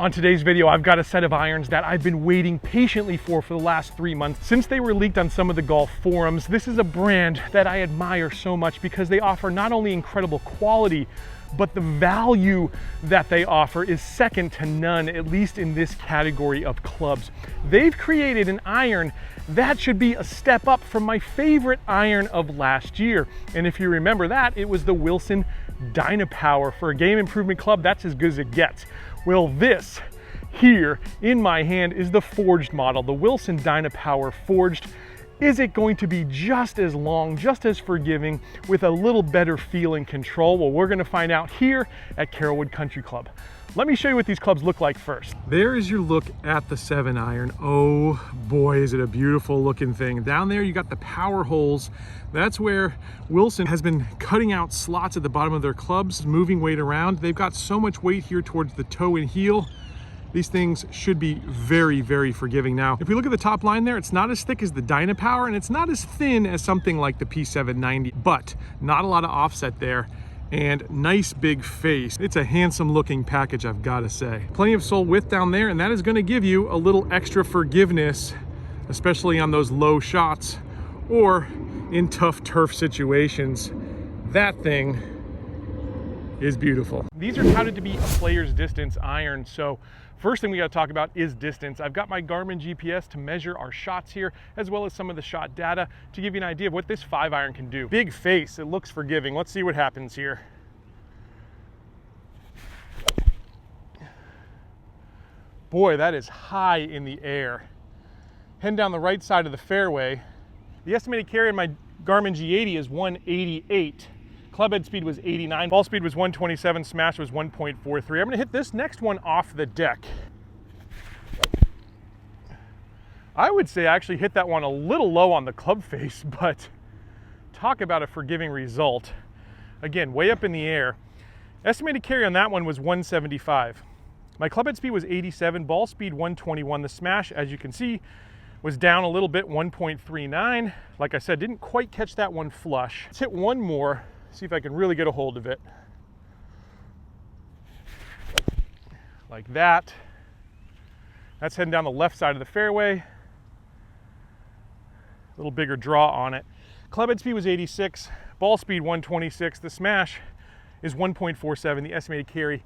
On today's video, I've got a set of irons that I've been waiting patiently for the last 3 months. Since they were leaked on some of the golf forums, this is a brand that I admire so much because they offer not only incredible quality, but the value that they offer is second to none, at least in this category of clubs. They've created an iron that should be a step up from my favorite iron of last year. And if you remember that, it was the Wilson Dynapower. For a game improvement club, that's as good as it gets. Well, this here in my hand is the forged model, the Wilson Dynapower Forged. Is it going to be just as long, just as forgiving, with a little better feel and control? Well, we're gonna find out here at Carrollwood Country Club. Let me show you what these clubs look like first. There is your look at the 7-iron. Oh boy, is it a beautiful looking thing. Down there, you got the power holes. That's where Wilson has been cutting out slots at the bottom of their clubs, moving weight around. They've got so much weight here towards the toe and heel. These things should be very, very forgiving. Now, if we look at the top line there, it's not as thick as the Dynapower, and it's not as thin as something like the P790, but not a lot of offset there, and nice big face. It's a handsome looking package, I've got to say. Plenty of sole width down there, and that is going to give you a little extra forgiveness, especially on those low shots or in tough turf situations. That thing is beautiful. These are touted to be a player's distance iron, so first thing we got to talk about is distance. I've got my Garmin GPS to measure our shots here, as well as some of the shot data to give you an idea of what this 5-iron can do. Big face, it looks forgiving. Let's see what happens here. Boy, that is high in the air. Heading down the right side of the fairway. The estimated carry on my Garmin G80 is 188. Club head speed was 89, ball speed was 127, smash was 1.43. I'm gonna hit this next one off the deck. I would say I actually hit that one a little low on the club face, but talk about a forgiving result. Again, way up in the air. Estimated carry on that one was 175. My club head speed was 87, ball speed 121. The smash, as you can see, was down a little bit, 1.39. Like I said, didn't quite catch that one flush. Let's hit one more. See if I can really get a hold of it. Like that. That's heading down the left side of the fairway. A little bigger draw on it. Club head speed was 86, ball speed 126. The smash is 1.47, the estimated carry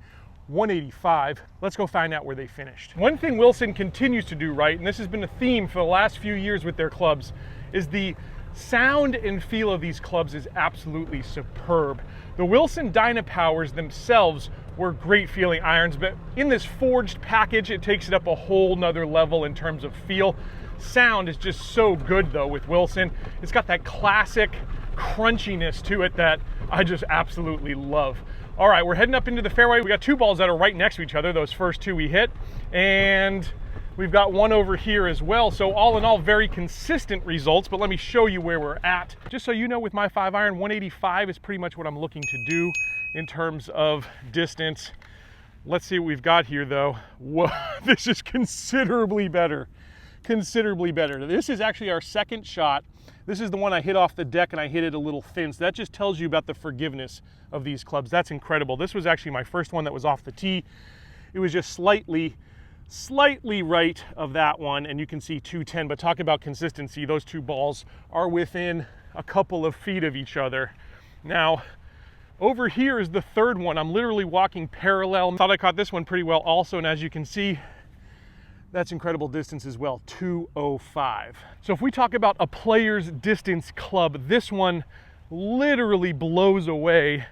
185. Let's go find out where they finished. One thing Wilson continues to do right, and this has been a theme for the last few years with their clubs, is the sound and feel of these clubs is absolutely superb. The Wilson Dynapowers themselves were great feeling irons, but in this forged package, it takes it up a whole nother level in terms of feel. Sound is just so good though with Wilson. It's got that classic crunchiness to it that I just absolutely love. All right, we're heading up into the fairway. We got two balls that are right next to each other, those first two we hit, and we've got one over here as well. So all in all, very consistent results, but let me show you where we're at. Just so you know, with my 5-iron, 185 is pretty much what I'm looking to do in terms of distance. Let's see what we've got here though. Whoa, this is considerably better. Considerably better. This is actually our second shot. This is the one I hit off the deck and I hit it a little thin. So that just tells you about the forgiveness of these clubs. That's incredible. This was actually my first one that was off the tee. It was just slightly right of that one, and you can see 210, but talk about consistency. Those two balls are within a couple of feet of each other. Now, over here is the third one. I'm literally walking parallel. Thought I caught this one pretty well also, and as you can see, that's incredible distance as well, 205. So if we talk about a player's distance club, this one literally blows away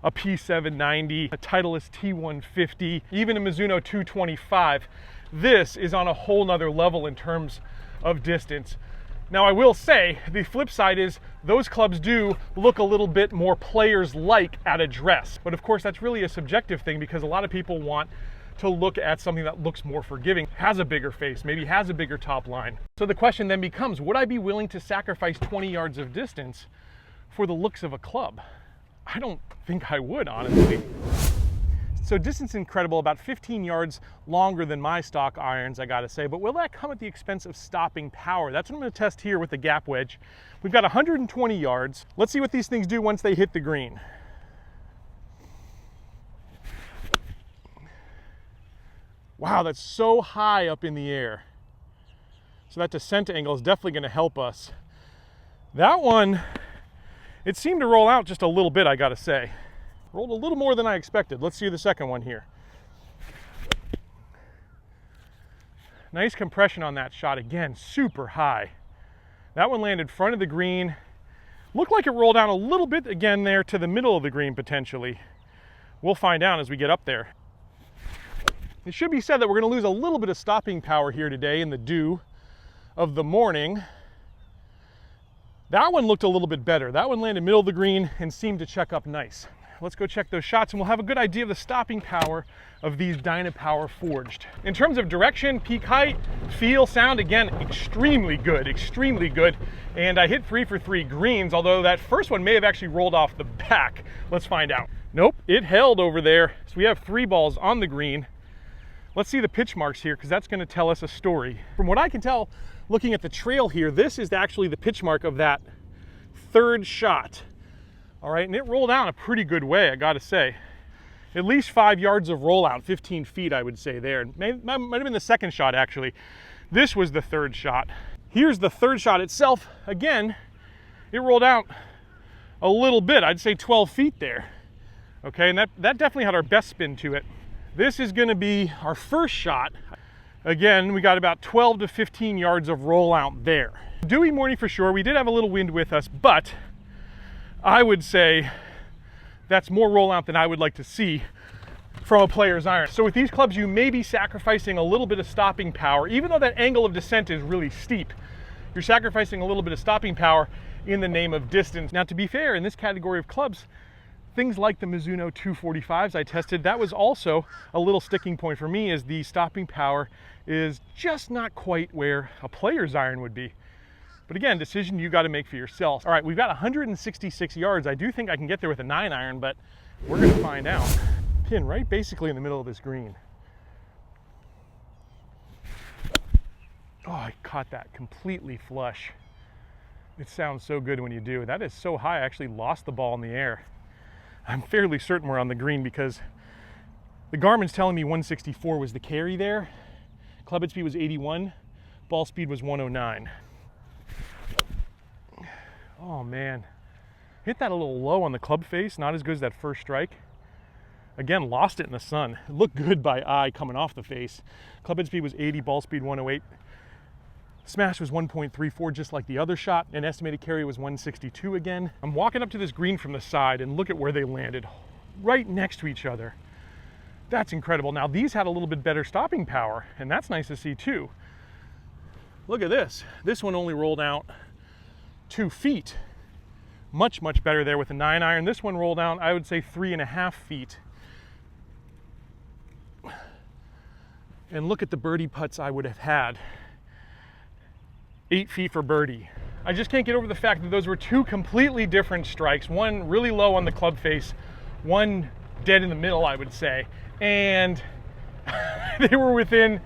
a P790, a Titleist T150, even a Mizuno 225. This is on a whole nother level in terms of distance. Now I will say, the flip side is those clubs do look a little bit more players-like at address. But of course that's really a subjective thing because a lot of people want to look at something that looks more forgiving, has a bigger face, maybe has a bigger top line. So the question then becomes, would I be willing to sacrifice 20 yards of distance for the looks of a club? I don't think I would, honestly. So distance is incredible, about 15 yards longer than my stock irons, I gotta say, but will that come at the expense of stopping power? That's what I'm gonna test here with the gap wedge. We've got 120 yards. Let's see what these things do once they hit the green. Wow, that's so high up in the air. So that descent angle is definitely going to help us. That one, it seemed to roll out just a little bit, I gotta say. Rolled a little more than I expected. Let's see the second one here. Nice compression on that shot. Again, super high. That one landed front of the green. Looked like it rolled down a little bit again there to the middle of the green potentially. We'll find out as we get up there. It should be said that we're going to lose a little bit of stopping power here today in the dew of the morning. That one looked a little bit better. That one landed middle of the green and seemed to check up nice. Let's go check those shots and we'll have a good idea of the stopping power of these Dynapower forged. In terms of direction, peak height, feel, sound, again, extremely good, extremely good. And I hit 3 for 3 greens, although that first one may have actually rolled off the back. Let's find out. Nope, it held over there. So we have 3 balls on the green. Let's see the pitch marks here because that's going to tell us a story. From what I can tell, looking at the trail here, this is actually the pitch mark of that third shot. All right, and it rolled out a pretty good way, I gotta say. At least 5 yards of rollout, 15 feet, I would say there. Might have been the second shot, actually. This was the third shot. Here's the third shot itself. Again, it rolled out a little bit. I'd say 12 feet there. Okay, and that definitely had our best spin to it. This is gonna be our first shot. Again, we got about 12 to 15 yards of rollout there. Dewy morning for sure. We did have a little wind with us, but I would say that's more rollout than I would like to see from a player's iron. So with these clubs, you may be sacrificing a little bit of stopping power. Even though that angle of descent is really steep, you're sacrificing a little bit of stopping power in the name of distance. Now, to be fair, in this category of clubs, things like the Mizuno 245s I tested, that was also a little sticking point for me, is the stopping power is just not quite where a player's iron would be. But again, decision you got to make for yourself. All right, we've got 166 yards. I do think I can get there with a 9-iron, but we're going to find out. Pin right basically in the middle of this green. Oh, I caught that completely flush. It sounds so good when you do. That is so high, I actually lost the ball in the air. I'm fairly certain we're on the green because the Garmin's telling me 164 was the carry there. Club head speed was 81, ball speed was 109. Oh man, hit that a little low on the club face, not as good as that first strike. Again, lost it in the sun. It looked good by eye coming off the face. Club head speed was 80, ball speed 108. Smash was 1.34, just like the other shot, and estimated carry was 162 again. I'm walking up to this green from the side and look at where they landed, right next to each other. That's incredible. Now these had a little bit better stopping power, and that's nice to see too. Look at this. This one only rolled out 2 feet. Much, much better there with a 9-iron. This one rolled out, I would say 3.5 feet. And look at the birdie putts I would have had. 8 feet for birdie. I just can't get over the fact that those were 2 completely different strikes. One really low on the club face, one dead in the middle, I would say. And they were within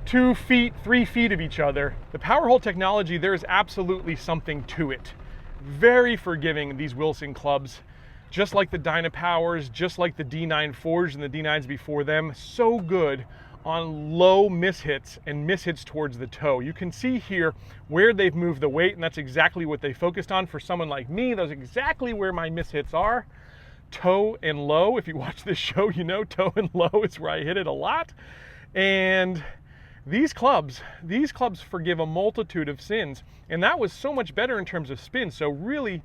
2 feet, 3 feet of each other. The power hole technology, there is absolutely something to it. Very forgiving, these Wilson clubs. Just like the Dynapowers, just like the D9 Forged and the D9s before them. So good on low mishits and mishits towards the toe. You can see here where they've moved the weight, and that's exactly what they focused on. For someone like me, that's exactly where my mishits are. Toe and low. If you watch this show, you know toe and low is where I hit it a lot. And these clubs forgive a multitude of sins, and that was so much better in terms of spin. So really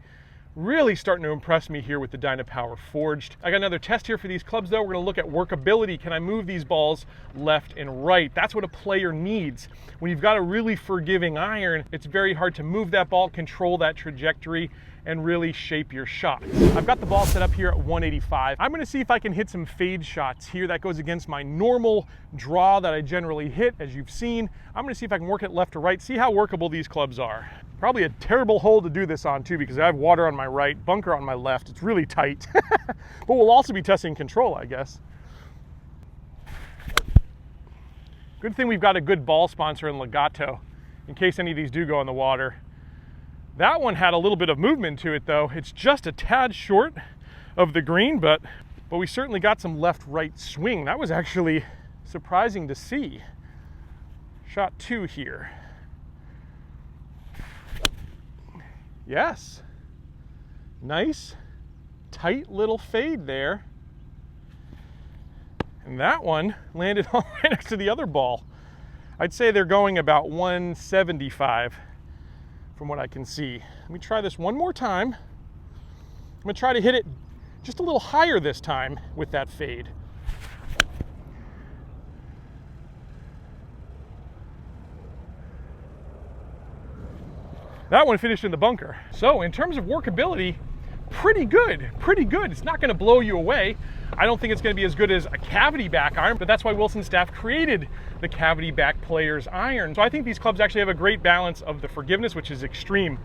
starting to impress me here with the Dynapower Forged. I got another test here for these clubs though. We're gonna look at workability. Can I move these balls left and right? That's what a player needs. When you've got a really forgiving iron, it's very hard to move that ball, control that trajectory, and really shape your shot. I've got the ball set up here at 185. I'm gonna see if I can hit some fade shots here. That goes against my normal draw that I generally hit, as you've seen. I'm gonna see if I can work it left to right, see how workable these clubs are. Probably a terrible hole to do this on too, because I have water on my right, bunker on my left. It's really tight. But we'll also be testing control, I guess. Good thing we've got a good ball sponsor in Legato, in case any of these do go in the water. That one had a little bit of movement to it though. It's just a tad short of the green, but we certainly got some left-right swing. That was actually surprising to see. Shot 2 here. Yes. Nice, tight little fade there. And that one landed right next to the other ball. I'd say they're going about 175 from what I can see. Let me try this one more time. I'm gonna try to hit it just a little higher this time with that fade. That one finished in the bunker. So in terms of workability, pretty good, pretty good. It's not gonna blow you away. I don't think it's gonna be as good as a cavity back iron, but that's why Wilson's staff created the cavity back player's iron. So I think these clubs actually have a great balance of the forgiveness, which is extreme,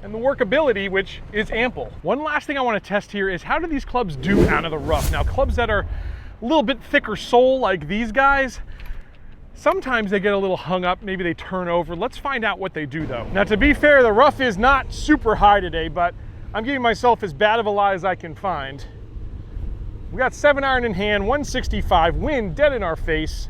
and the workability, which is ample. One last thing I wanna test here is how do these clubs do out of the rough? Now, clubs that are a little bit thicker sole like these guys, sometimes they get a little hung up, maybe they turn over. Let's find out what they do though. Now, to be fair, the rough is not super high today, but I'm giving myself as bad of a lie as I can find. We got 7 iron in hand, 165, wind dead in our face.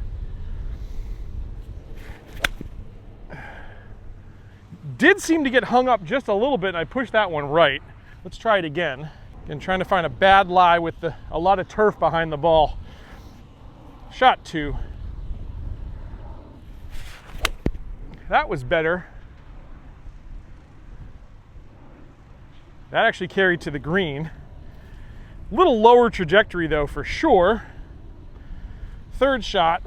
Did seem to get hung up just a little bit, and I pushed that one right. Let's try it again. Again, trying to find a bad lie with a lot of turf behind the ball. Shot 2. That was better. That actually carried to the green. Little lower trajectory though, for sure. Third shot.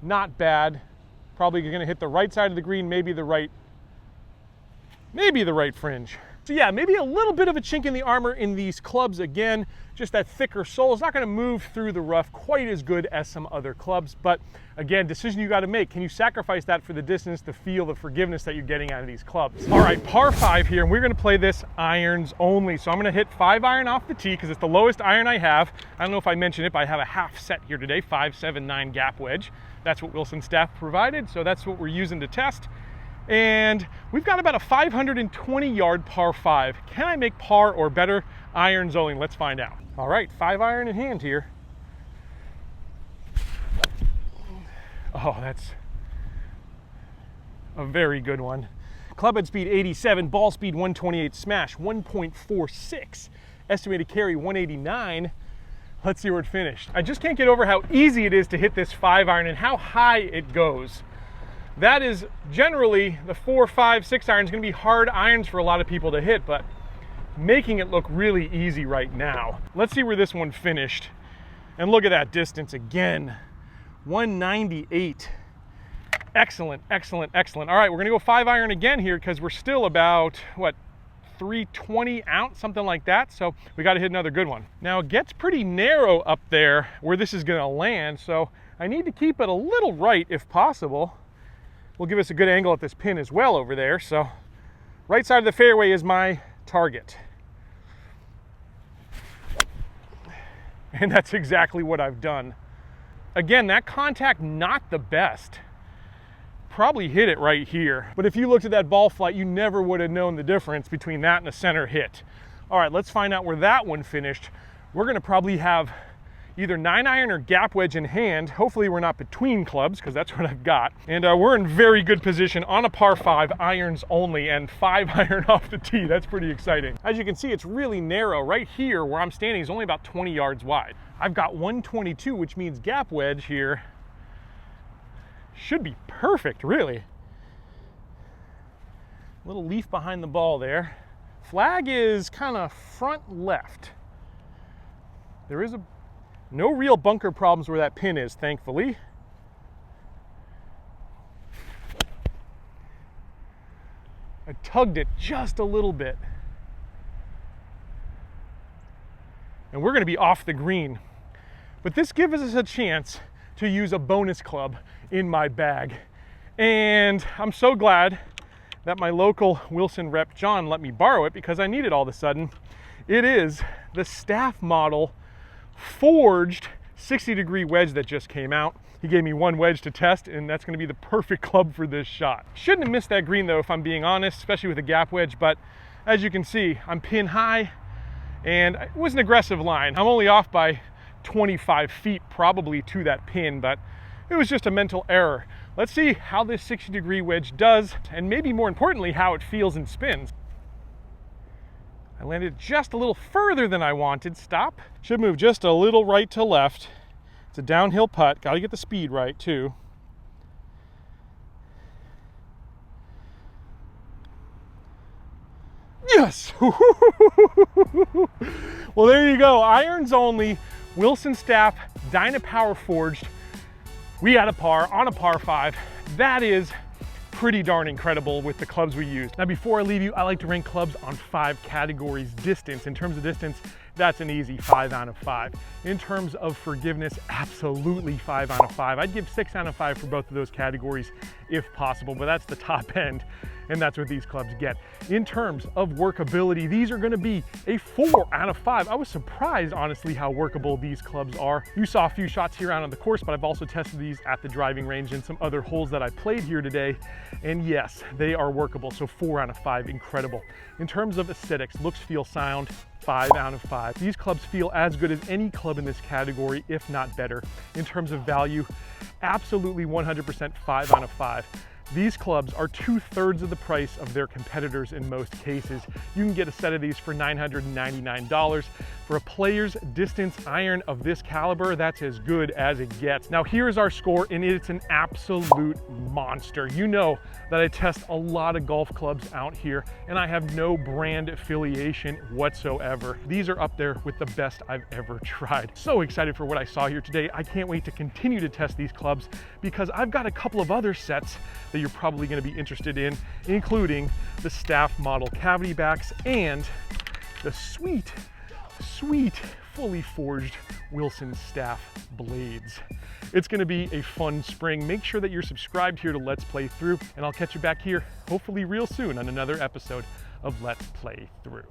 Not bad. Probably gonna hit the right side of the green, maybe the right fringe. So yeah, maybe a little bit of a chink in the armor in these clubs. Again, just that thicker sole is not going to move through the rough quite as good as some other clubs. But again, decision you got to make. Can you sacrifice that for the distance to feel the forgiveness that you're getting out of these clubs? All right, par 5 here, and we're going to play this irons only. So I'm going to hit 5 iron off the tee because it's the lowest iron I have. I don't know if I mentioned it, but I have a half set here today, 5.79 gap wedge. That's what Wilson's staff provided, so that's what we're using to test. And we've got about a 520-yard par 5. Can I make par or better irons only? Let's find out. All right, 5 iron in hand here. Oh, that's a very good one. Clubhead speed 87, ball speed 128, smash 1.46, estimated carry 189. Let's see where it finished. I just can't get over how easy it is to hit this 5 iron and how high it goes. That is generally the 4, 5, 6 iron is going to be hard irons for a lot of people to hit, but making it look really easy right now. Let's see where this one finished. And look at that distance again, 198. Excellent, excellent, excellent. All right, we're going to go 5 iron again here because we're still about, what, 320 out, something like that. So we got to hit another good one. Now it gets pretty narrow up there where this is going to land, so I need to keep it a little right if possible. Will give us a good angle at this pin as well over there. So right side of the fairway is my target. And that's exactly what I've done. Again, that contact, not the best. Probably hit it right here. But if you looked at that ball flight, you never would have known the difference between that and a center hit. All right, let's find out where that one finished. We're gonna probably have either 9 iron or gap wedge in hand. Hopefully we're not between clubs because that's what I've got. And we're in very good position on a par 5, irons only, and 5 iron off the tee. That's pretty exciting. As you can see, it's really narrow. Right here where I'm standing is only about 20 yards wide. I've got 122, which means gap wedge here should be perfect, really. Little leaf behind the ball there. Flag is kind of front left. There is no real bunker problems where that pin is, thankfully. I tugged it just a little bit. And we're going to be off the green. But this gives us a chance to use a bonus club in my bag. And I'm so glad that my local Wilson rep, John, let me borrow it because I need it all of a sudden. It is the staff model forged 60-degree wedge that just came out. He gave me one wedge to test, and that's going to be the perfect club for this shot. Shouldn't have missed that green though, if I'm being honest, especially with a gap wedge, but As you can see, I'm pin high, and it was an aggressive line. I'm only off by 25 feet probably to that pin, but it was just a mental error. Let's see how this 60-degree wedge does, and maybe more importantly, how it feels and spins. I landed just a little further than I wanted. Stop. Should move just a little right to left. It's a downhill putt. Got to get the speed right too. Yes! Well, there you go. Irons only, Wilson Staff, Dynapower forged. We had a par on a par 5. That is pretty darn incredible with the clubs we used. Now, before I leave you, I like to rank clubs on 5 categories. Distance, in terms of distance, that's an easy 5 out of 5. In terms of forgiveness, absolutely 5 out of 5. I'd give 6 out of 5 for both of those categories if possible, but that's the top end, and that's what these clubs get. In terms of workability, these are gonna be a 4 out of 5. I was surprised, honestly, how workable these clubs are. You saw a few shots here out on the course, but I've also tested these at the driving range and some other holes that I played here today, and yes, they are workable, so 4 out of 5, incredible. In terms of aesthetics, looks, feel, sound, 5 out of 5. These clubs feel as good as any club in this category, if not better. In terms of value, absolutely 100% 5 out of 5. These clubs are 2/3 of the price of their competitors in most cases. You can get a set of these for $999. For a player's distance iron of this caliber, that's as good as it gets. Now here's our score, and it's an absolute monster. You know that I test a lot of golf clubs out here, and I have no brand affiliation whatsoever. These are up there with the best I've ever tried. So excited for what I saw here today. I can't wait to continue to test these clubs because I've got a couple of other sets that you're probably going to be interested in, including the Staff model cavity backs and the sweet, fully forged Wilson Staff blades. It's going to be a fun spring. Make sure that you're subscribed here to Let's Play Thru, and I'll catch you back here hopefully real soon on another episode of Let's Play Thru.